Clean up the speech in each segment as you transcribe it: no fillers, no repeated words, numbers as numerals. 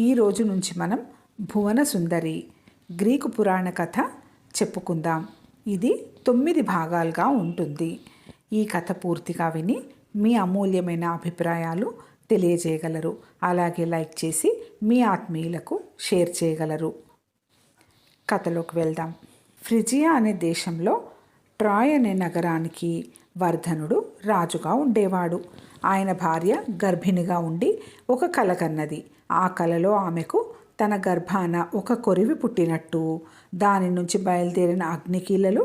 ఈ రోజు నుంచి మనం భువన సుందరి గ్రీకు పురాణ కథ చెప్పుకుందాం. ఇది 9 భాగాలుగా ఉంటుంది. ఈ కథ పూర్తిగా విని మీ అమూల్యమైన అభిప్రాయాలు తెలియజేయగలరు. అలాగే లైక్ చేసి మీ ఆత్మీయులకు షేర్ చేయగలరు. కథలోకి వెళ్దాం. ఫ్రిజియా అనే దేశంలో ట్రాయ్ అనే నగరానికి వర్ధనుడు రాజుగా ఉండేవాడు. ఆయన భార్య గర్భిణిగా ఉండి ఒక కల కన్నది. ఆ కలలో ఆమెకు తన గర్భాన ఒక కొరివి పుట్టినట్టు, దాని నుంచి బయలుదేరిన అగ్నికీలలు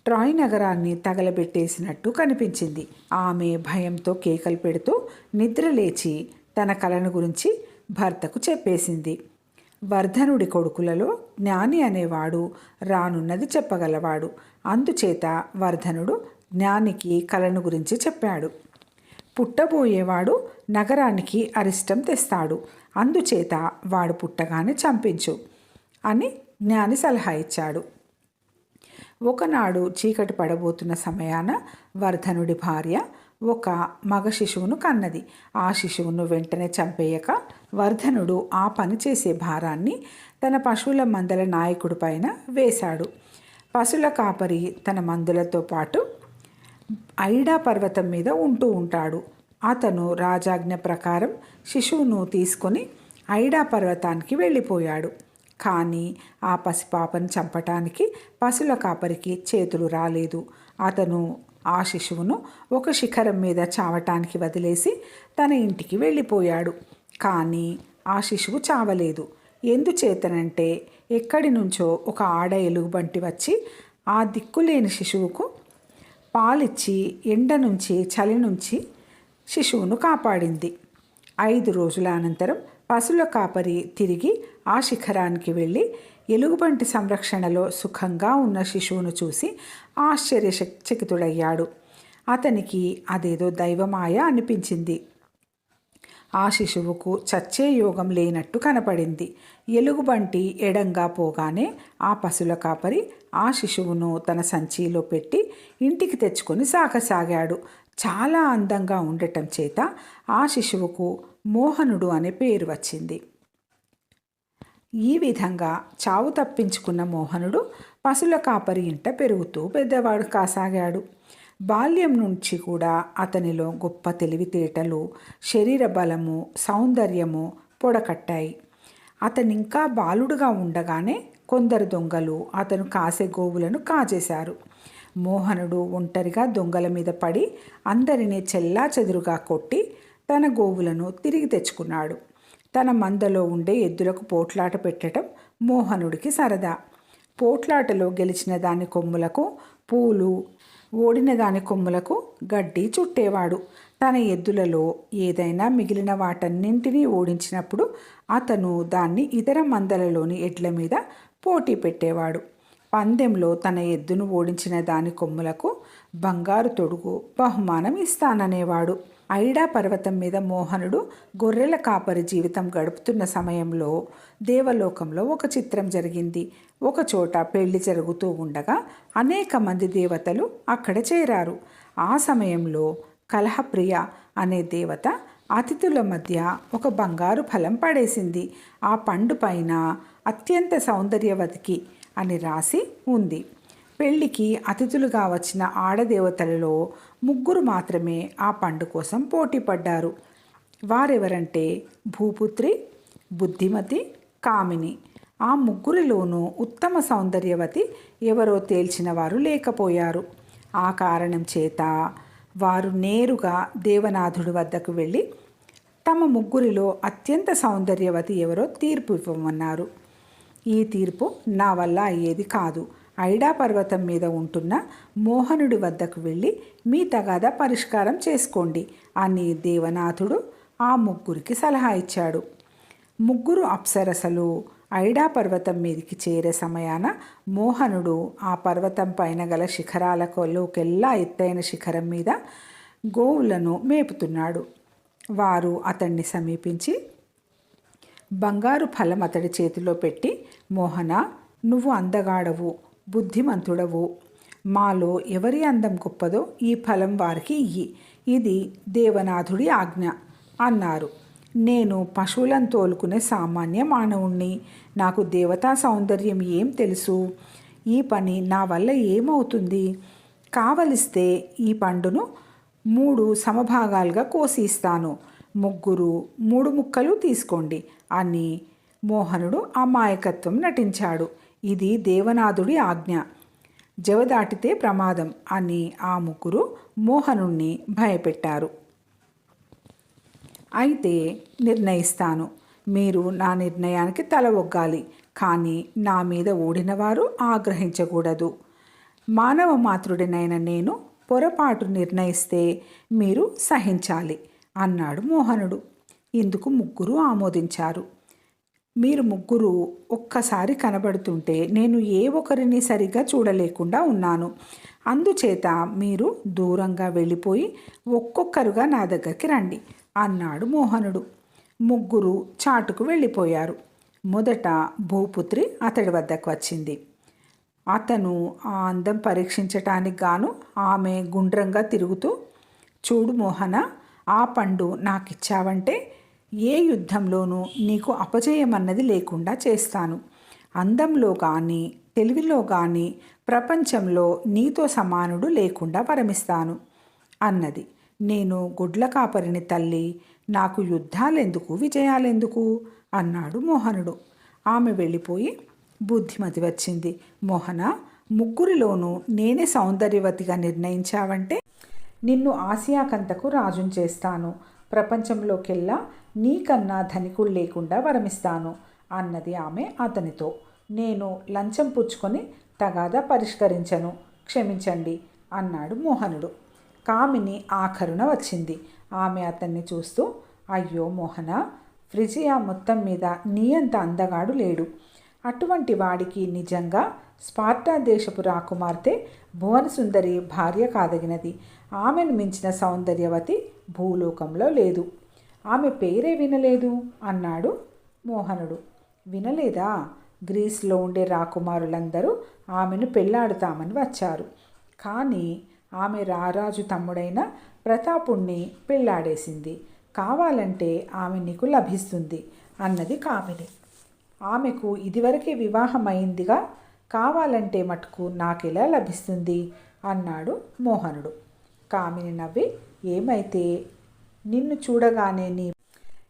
ట్రాయ్ నగరాన్ని తగలబెట్టేసినట్టు కనిపించింది. ఆమె భయంతో కేకలు పెడుతూ నిద్రలేచి తన కలను గురించి భర్తకు చెప్పేసింది. వర్ధనుడి కొడుకులలో జ్ఞాని అనేవాడు రానున్నది చెప్పగలవాడు. అందుచేత వర్ధనుడు జ్ఞానికి కలను గురించి చెప్పాడు. పుట్టబోయేవాడు నగరానికి అరిష్టం తెస్తాడు, అందుచేత వాడు పుట్టగానే చంపించు అని జ్ఞాని సలహా ఇచ్చాడు. ఒకనాడు చీకటి పడబోతున్న సమయాన వర్ధనుడి భార్య ఒక మగ శిశువును కన్నది. ఆ శిశువును వెంటనే చంపేయక వర్ధనుడు ఆ పని చేసే భారాన్ని తన పశువుల మందల నాయకుడి పైన వేశాడు. పశువుల కాపరి తన మందులతో పాటు ఐడా పర్వతం మీద ఉంటూ ఉంటాడు. అతను రాజాజ్ఞ ప్రకారం శిశువును తీసుకొని ఐడా పర్వతానికి వెళ్ళిపోయాడు. కానీ ఆ పసిపాపను చంపటానికి పశువుల కాపరికి చేతులు రాలేదు. అతను ఆ శిశువును ఒక శిఖరం మీద చావటానికి వదిలేసి తన ఇంటికి వెళ్ళిపోయాడు. కానీ ఆ శిశువు చావలేదు. ఎందుచేతనంటే ఎక్కడి నుంచో ఒక ఆడ ఎలుగుబంటి వచ్చి ఆ దిక్కులేని శిశువుకు పాలిచ్చి ఎండ నుంచి చలి నుంచి శిశువును కాపాడింది. 5 రోజుల అనంతరం పశువుల కాపరి తిరిగి ఆ శిఖరానికి వెళ్ళి ఎలుగుబంటి సంరక్షణలో సుఖంగా ఉన్న శిశువును చూసి ఆశ్చర్యచకితుడయ్యాడు. అతనికి అదేదో దైవమాయ అనిపించింది. ఆ శిశువుకు చచ్చే యోగం లేనట్టు కనపడింది. ఎలుగుబంటి ఎడంగా పోగానే ఆ పశువుల కాపరి ఆ శిశువును తన సంచిలో పెట్టి ఇంటికి తెచ్చుకొని సాగసాగాడు. చాలా అందంగా ఉండటం చేత ఆ శిశువుకు మోహనుడు అనే పేరు వచ్చింది. ఈ విధంగా చావు తప్పించుకున్న మోహనుడు పశువుల కాపరి ఇంట పెరుగుతూ పెద్దవాడు కాసాగాడు. బాల్యం నుంచి కూడా అతనిలో గొప్ప తెలివితేటలు, శరీర బలము, సౌందర్యము పొడకట్టాయి. అతనింకా బాలుడుగా ఉండగానే కొందరు దొంగలు అతను కాసే గోవులను కాజేశారు. మోహనుడు ఒంటరిగా దొంగల మీద పడి అందరినీ చెల్లాచెదురుగా కొట్టి తన గోవులను తిరిగి తెచ్చుకున్నాడు. తన మందలో ఉండే ఎద్దులకు పోట్లాట పెట్టడం మోహనుడికి సరదా. పోట్లాటలో గెలిచిన దాని కొమ్ములకు పూలు, ఓడిన దాని కొమ్ములకు గడ్డి చుట్టేవాడు. తన ఎద్దులలో ఏదైనా మిగిలిన వాటన్నింటినీ ఓడించినప్పుడు అతను దాన్ని ఇతర మందలలోని ఎడ్ల మీద పోటీ పెట్టేవాడు. పందెంలో తన ఎద్దును ఓడించిన దాని కొమ్ములకు బంగారు తొడుగు బహుమానం ఇస్తాననేవాడు. ఐడా పర్వతం మీద మోహనుడు గొర్రెల కాపరి జీవితం గడుపుతున్న సమయంలో దేవలోకంలో ఒక చిత్రం జరిగింది. ఒకచోట పెళ్లి జరుగుతూ ఉండగా అనేక మంది దేవతలు అక్కడ చేరారు. ఆ సమయంలో కలహప్రియ అనే దేవత అతిథుల మధ్య ఒక బంగారు ఫలం పడేసింది. ఆ పండు పైన అత్యంత సౌందర్యవతికి అని రాసి ఉంది. పెళ్లికి అతిథులుగా వచ్చిన ఆడదేవతలలో 3 మాత్రమే ఆ పండు కోసం పోటీ పడ్డారు. వారెవరంటే భూపుత్రి, బుద్ధిమతి, కామిని. ఆ 3లోనూ ఉత్తమ సౌందర్యవతి ఎవరో తేల్చిన వారు లేకపోయారు. ఆ కారణం చేత వారు నేరుగా దేవనాథుడి వద్దకు వెళ్ళి తమ 3లో అత్యంత సౌందర్యవతి ఎవరో తీర్పు ఇవ్వమన్నారు. ఈ తీర్పు నా వల్ల అయ్యేది కాదు. ఐడా పర్వతం మీద ఉంటున్న మోహనుడి వద్దకు వెళ్ళి మీ తగాదా పరిష్కారం చేసుకోండి అని దేవనాథుడు ఆ 3కి సలహా ఇచ్చాడు. 3 అప్సరసలు ఐడా పర్వతం మీదకి చేరే సమయాన మోహనుడు ఆ పర్వతం పైన గల శిఖరాలలోకెల్లా ఎత్తైన శిఖరం మీద గోవులను మేపుతున్నాడు. వారు అతన్ని సమీపించి బంగారు ఫలం అతడి చేతిలో పెట్టి, మోహన, నువ్వు అందగాడవు, బుద్ధిమంతుడవు. మాలో ఎవరి అందం గొప్పదో ఈ ఫలం వారికి ఇయ్యి. ఇది దేవనాథుడి ఆజ్ఞ అన్నారు. నేను పశువులను తోలుకునే సామాన్య మానవుణ్ణి. నాకు దేవతా సౌందర్యం ఏం తెలుసు? ఈ పని నా వల్ల ఏమవుతుంది? కావలిస్తే ఈ పండును 3 సమభాగాలుగా కోసి ఇస్తాను. ముగ్గురు 3 ముక్కలు తీసుకోండి అని మోహనుడు అమాయకత్వం నటించాడు. ఇది దేవనాథుడి ఆజ్ఞ. జవదాటితే ప్రమాదం అని ఆ ముగ్గురు మోహనుణ్ణి భయపెట్టారు. అయితే నిర్ణయిస్తాను. మీరు నా నిర్ణయానికి తల ఒగ్గాలి. కానీ నా మీద ఓడినవారు ఆగ్రహించకూడదు. మానవ మాతృడినైన నేను పొరపాటు నిర్ణయిస్తే మీరు సహించాలి అన్నాడు మోహనుడు. ఇందుకు ముగ్గురు ఆమోదించారు. మీరు ముగ్గురు ఒక్కసారి కనబడుతుంటే నేను ఏ ఒక్కరిని సరిగ్గా చూడలేకుండా ఉన్నాను. అందుచేత మీరు దూరంగా వెళ్ళిపోయి ఒక్కొక్కరుగా నా దగ్గరికి రండి అన్నాడు మోహనుడు. ముగ్గురు చాటుకు వెళ్ళిపోయారు. మొదట భూపుత్రి అతడి వద్దకు వచ్చింది. అతను ఆ అందం పరీక్షించటానికి గాను ఆమె గుండ్రంగా తిరుగుతూ, చూడు మోహన, ఆ పండు నాకిచ్చావంటే ఏ యుద్ధంలోనూ నీకు అపజయమన్నది లేకుండా చేస్తాను. అందంలో కానీ తెలివిలో కానీ ప్రపంచంలో నీతో సమానుడు లేకుండా వరమిస్తాను అన్నది. నేను గుడ్ల కాపరిని తల్లి, నాకు యుద్ధాలెందుకు, విజయాలెందుకు అన్నాడు మోహనుడు. ఆమె వెళ్ళిపోయి బుద్ధిమతి వచ్చింది. మోహన, ముగ్గురిలోనూ నేనే సౌందర్యవతిగా నిర్ణయించావంటే నిన్ను ఆసియాకంతకు రాజును చేస్తాను. ప్రపంచంలోకెల్లా నీకన్నా ధనికుడు లేకుండా వరమిస్తాను అన్నది ఆమె అతనితో. నేను లంచం పుచ్చుకొని తగాదా పరిష్కరించను, క్షమించండి అన్నాడు మోహనుడు. కామిని ఆఖరున వచ్చింది. ఆమె అతన్ని చూస్తూ, అయ్యో మోహన, ఫ్రిజియా మొత్తం మీద నీ అంత అందగాడు లేడు. అటువంటి వాడికి నిజంగా స్పార్టా దేశపు రాకుమార్తె భువనసుందరి భార్య కాదగినది. ఆమెను మించిన సౌందర్యవతి భూలోకంలో లేదు. ఆమె పేరే వినలేదు అన్నాడు మోహనుడు. వినలేదా? గ్రీస్లో ఉండే రాకుమారులందరూ ఆమెను పెళ్లాడుతామని వచ్చారు. కానీ ఆమె రారాజు తమ్ముడైన ప్రతాపుణ్ణి పెళ్లాడేసింది. కావాలంటే ఆమె నీకు లభిస్తుంది అన్నది కామిని. ఆమెకు ఇదివరకే వివాహమైందిగా, కావాలంటే మటుకు నాకెలా లభిస్తుంది అన్నాడు మోహనుడు. కామిని నవ్వి, ఏమైతే నిన్ను చూడగానే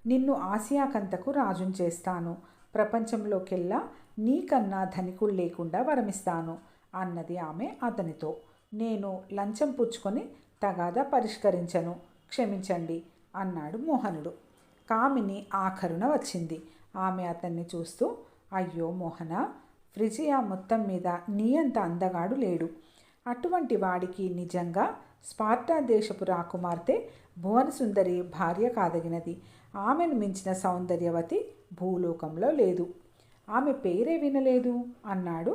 నిన్ను ఆసియాకంతకు రాజును చేస్తాను. ప్రపంచంలోకెల్లా నీకన్నా ధనికుడు లేకుండా వరమిస్తాను అన్నది ఆమె అతనితో. నేను లంచం పుచ్చుకొని తగాదా పరిష్కరించను, క్షమించండి అన్నాడు మోహనుడు. కామిని ఆఖరున వచ్చింది. ఆమె అతన్ని చూస్తూ, అయ్యో మోహన, ఫ్రిజియా మొత్తం మీద నీ అంత అందగాడు లేడు. అటువంటి వాడికి నిజంగా స్పార్టా దేశపు రాకుమార్తె భువనసుందరి భార్య కాదగినది. ఆమెను మించిన సౌందర్యవతి భూలోకంలో లేదు. ఆమె పేరే వినలేదు అన్నాడు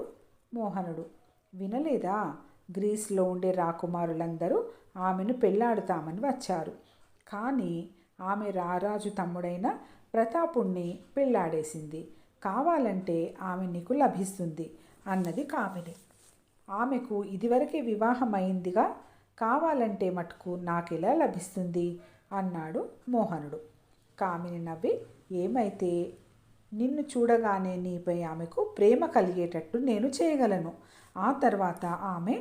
మోహనుడు. వినలేదా? గ్రీస్లో ఉండే రాకుమారులందరూ ఆమెను పెళ్లాడుతామని వచ్చారు. కానీ ఆమె రారాజు తమ్ముడైన ప్రతాపుణ్ణి పెళ్లాడేసింది. కావాలంటే ఆమె నీకు లభిస్తుంది అన్నది కామిని. ఆమెకు ఇదివరకే వివాహమైందిగా, కావాలంటే మటుకు నాకెలా లభిస్తుంది అన్నాడు మోహనుడు. కామిని నవ్వి, ఏమైతే నిన్ను చూడగానే నీపై ఆమెకు ప్రేమ కలిగేటట్టు నేను చేయగలను. ఆ తర్వాత ఆమె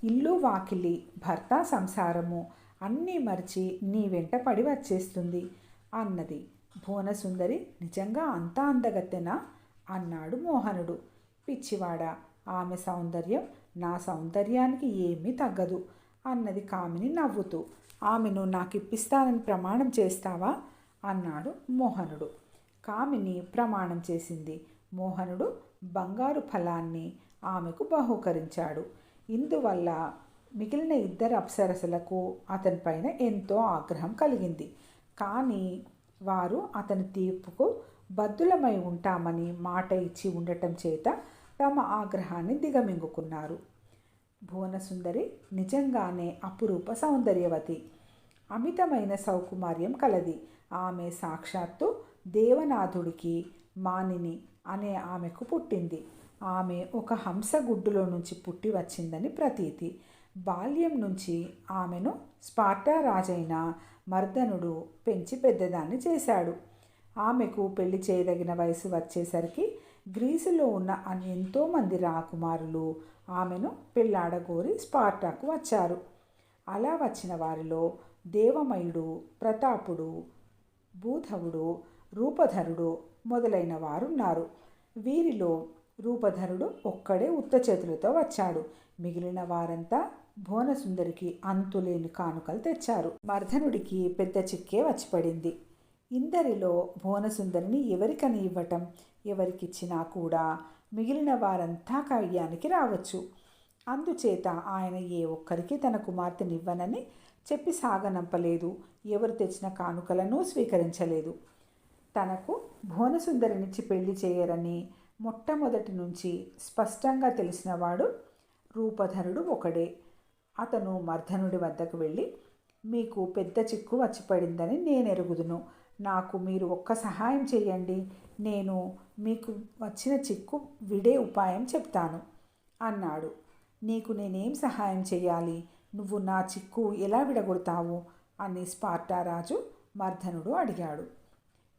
ఇల్లు వాకిలి భర్త సంసారము అన్నీ మరిచి నీ వెంట పడి వచ్చేస్తుంది అన్నది. భువనసుందరి నిజంగా అంత అందగత్తెనా అన్నాడు మోహనుడు. పిచ్చివాడా, ఆమె సౌందర్యం నా సౌందర్యానికి ఏమీ తగ్గదు అన్నది కామిని నవ్వుతూ. ఆమెను నాకిప్పిస్తానని ప్రమాణం చేస్తావా అన్నాడు మోహనుడు. కామిని ప్రమాణం చేసింది. మోహనుడు బంగారు ఫలాన్ని ఆమెకు బహూకరించాడు. ఇందువల్ల మిగిలిన 2 అప్సరసలకు అతనిపైన ఎంతో ఆగ్రహం కలిగింది. కానీ వారు అతని తీర్పుకు బద్దులమై ఉంటామని మాట ఇచ్చి ఉండటం చేత తమ ఆగ్రహాన్ని దిగమింగుకున్నారు. భువనసుందరి నిజంగానే అపురూప సౌందర్యవతి, అమితమైన సౌకుమార్యం కలది. ఆమె సాక్షాత్తు దేవనాథుడికి మానిని అనే ఆమెకు పుట్టింది. ఆమె ఒక హంసగుడ్డులో నుంచి పుట్టి వచ్చిందని ప్రతీతి. బాల్యం నుంచి ఆమెను స్పార్టా రాజైన మర్దనుడు పెంచి పెద్దదాన్ని చేశాడు. ఆమెకు పెళ్లి చేయదగిన వయసు వచ్చేసరికి గ్రీసులో ఉన్న ఎంతోమంది రాకుమారులు ఆమెను పెళ్లాడగోరి స్పార్టాకు వచ్చారు. అలా వచ్చిన వారిలో దేవమయుడు, ప్రతాపుడు, భూధవుడు, రూపధరుడు మొదలైన వారున్నారు. వీరిలో రూపధరుడు ఒక్కడే ఉత్త చేతులతో వచ్చాడు. మిగిలిన వారంతా భువనసుందరికి అంతులేని కానుకలు తెచ్చారు. మర్దనుడికి పెద్ద చిక్కే వచ్చిపడింది. ఇందరిలో భువనసుందరిని ఎవరికని ఇవ్వటం? ఎవరికిచ్చినా కూడా మిగిలిన వారంతా కయ్యానికి రావచ్చు. అందుచేత ఆయన ఏ ఒక్కరికి తన కుమార్తెనివ్వనని చెప్పి సాగనంపలేదు. ఎవరు తెచ్చిన కానుకలను స్వీకరించలేదు. తనకు భువనసుందరినిచ్చి పెళ్లి చేయరని మొట్టమొదటి నుంచి స్పష్టంగా తెలిసినవాడు రూపధరుడు ఒకడే. అతను మర్దనుడి వద్దకు వెళ్ళి, మీకు పెద్ద చిక్కు వచ్చిపడిందని నేనెరుగుదును. నాకు మీరు ఒక్క సహాయం చేయండి. నేను మీకు వచ్చిన చిక్కు విడే ఉపాయం చెప్తాను అన్నాడు. నీకు నేనేం సహాయం చేయాలి? నువ్వు నా చిక్కు ఎలా విడగొడతావు అని స్పార్టారాజు మర్దనుడు అడిగాడు.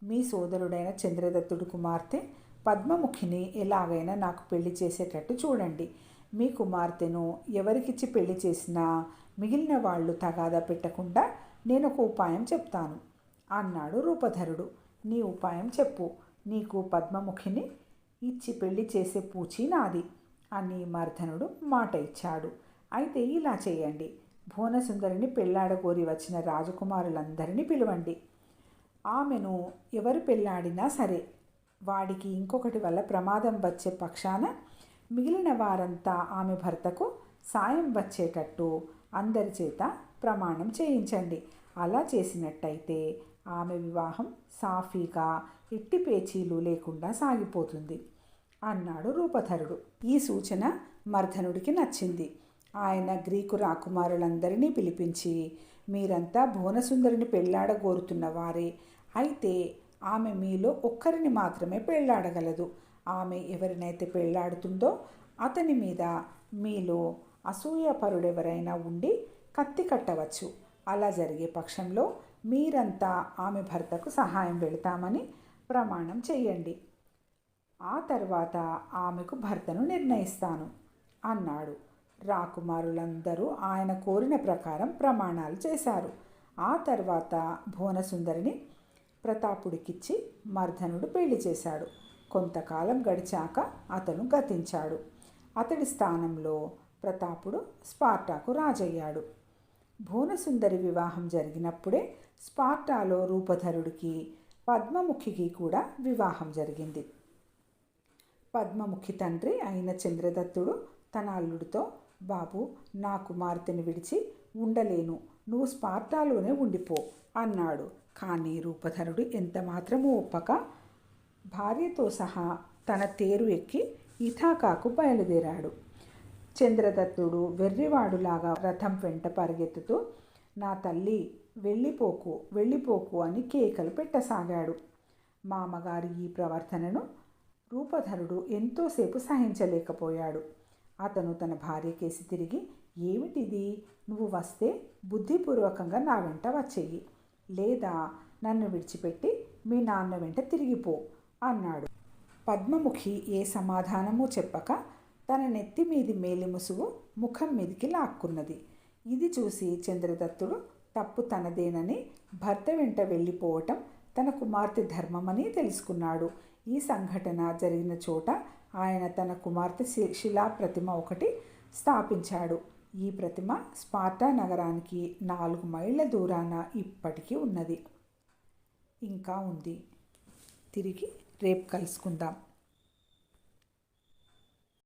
మీ సోదరుడైన చంద్రదత్తుడు కుమార్తె పద్మముఖిని ఎలాగైనా నాకు పెళ్లి చేసేటట్టు చూడండి. మీ కుమార్తెను ఎవరికిచ్చి పెళ్లి చేసినా మిగిలిన వాళ్ళు తగాదా పెట్టకుండా నేను ఒక ఉపాయం చెప్తాను అన్నాడు రూపధరుడు. నీ ఉపాయం చెప్పు. నీకు పద్మముఖిని ఇచ్చి పెళ్లి చేసే పూచి నాది అని మర్దనుడు మాట ఇచ్చాడు. అయితే ఇలా చేయండి. భువనసుందరిని పెళ్లాడగోరి వచ్చిన రాజకుమారులందరినీ పిలవండి. ఆమెను ఎవరు పెళ్లాడినా సరే వాడికి ఇంకొకటి వల్ల ప్రమాదం వచ్చే పక్షాన మిగిలిన వారంతా ఆమె భర్తకు సాయం వచ్చేటట్టు అందరి చేత ప్రమాణం చేయించండి. అలా చేసినట్టయితే ఆమె వివాహం సాఫీగా ఎట్టి పేచీలు లేకుండా సాగిపోతుంది అన్నాడు రూపధరుడు. ఈ సూచన మర్దనుడికి నచ్చింది. ఆయన గ్రీకు రాకుమారులందరినీ పిలిపించి, మీరంతా భువనసుందరిని పెళ్లాడగోరుతున్న వారే. అయితే ఆమె మీలో ఒక్కరిని మాత్రమే పెళ్లాడగలదు. ఆమె ఎవరినైతే పెళ్లాడుతుందో అతని మీద మీలో అసూయపరుడెవరైనా ఉండి కత్తి కట్టవచ్చు. అలా జరిగే పక్షంలో మీరంతా ఆమె భర్తకు సహాయం వెళతామని ప్రమాణం చేయండి. ఆ తర్వాత ఆమెకు భర్తను నిర్ణయిస్తాను అన్నాడు. రాకుమారులందరూ ఆయన కోరిన ప్రకారం ప్రమాణాలు చేశారు. ఆ తర్వాత భువనసుందరిని ప్రతాపుడికిచ్చి మర్దనుడు పెళ్లి చేశాడు. కొంతకాలం గడిచాక అతను గతించాడు. అతడి స్థానంలో ప్రతాపుడు స్పార్టాకు రాజయ్యాడు. భువనసుందరి వివాహం జరిగినప్పుడే స్పార్టాలో రూపధరుడికి పద్మముఖికి కూడా వివాహం జరిగింది. పద్మముఖి తండ్రి అయిన చంద్రదత్తుడు తన అల్లుడితో, బాబు, నా కుమార్తెను విడిచి ఉండలేను, నువ్వు స్పార్టాలోనే ఉండిపో అన్నాడు. కానీ రూపధరుడు ఎంత మాత్రమూ ఒప్పక భార్యతో సహా తన తేరు ఎక్కి ఇథాకాకు బయలుదేరాడు. చంద్రదత్తుడు వెర్రివాడులాగా రథం వెంట పరిగెత్తుతూ, నా తల్లి, వెళ్ళిపోకు వెళ్ళిపోకు అని కేకలు పెట్టసాగాడు. మామగారి ఈ ప్రవర్తనను రూపధరుడు ఎంతోసేపు సహించలేకపోయాడు. అతను తన భార్యకేసి తిరిగి, ఏమిటిది? నువ్వు వస్తే బుద్ధిపూర్వకంగా నా వెంట వచ్చేయి, లేదా నన్ను విడిచిపెట్టి మీ నాన్న వెంట తిరిగిపో అన్నాడు. పద్మముఖి ఏ సమాధానమూ చెప్పక తన నెత్తి మీది మేలిముసుగు ముఖం మీదికి లాక్కున్నది. ఇది చూసి చంద్రదత్తుడు తప్పు తనదేనని, భర్త వెంట వెళ్ళిపోవటం తన కుమార్తె ధర్మమని తెలుసుకున్నాడు. ఈ సంఘటన జరిగిన చోట ఆయన తన కుమార్తె శిలాప్రతిమ ఒకటి స్థాపించాడు. ఈ ప్రతిమ స్పార్టా నగరానికి 4 మైళ్ళ దూరాన ఇప్పటికీ ఉన్నది. ఇంకా ఉంది. తిరిగి రేపు కలుసుకుందాం.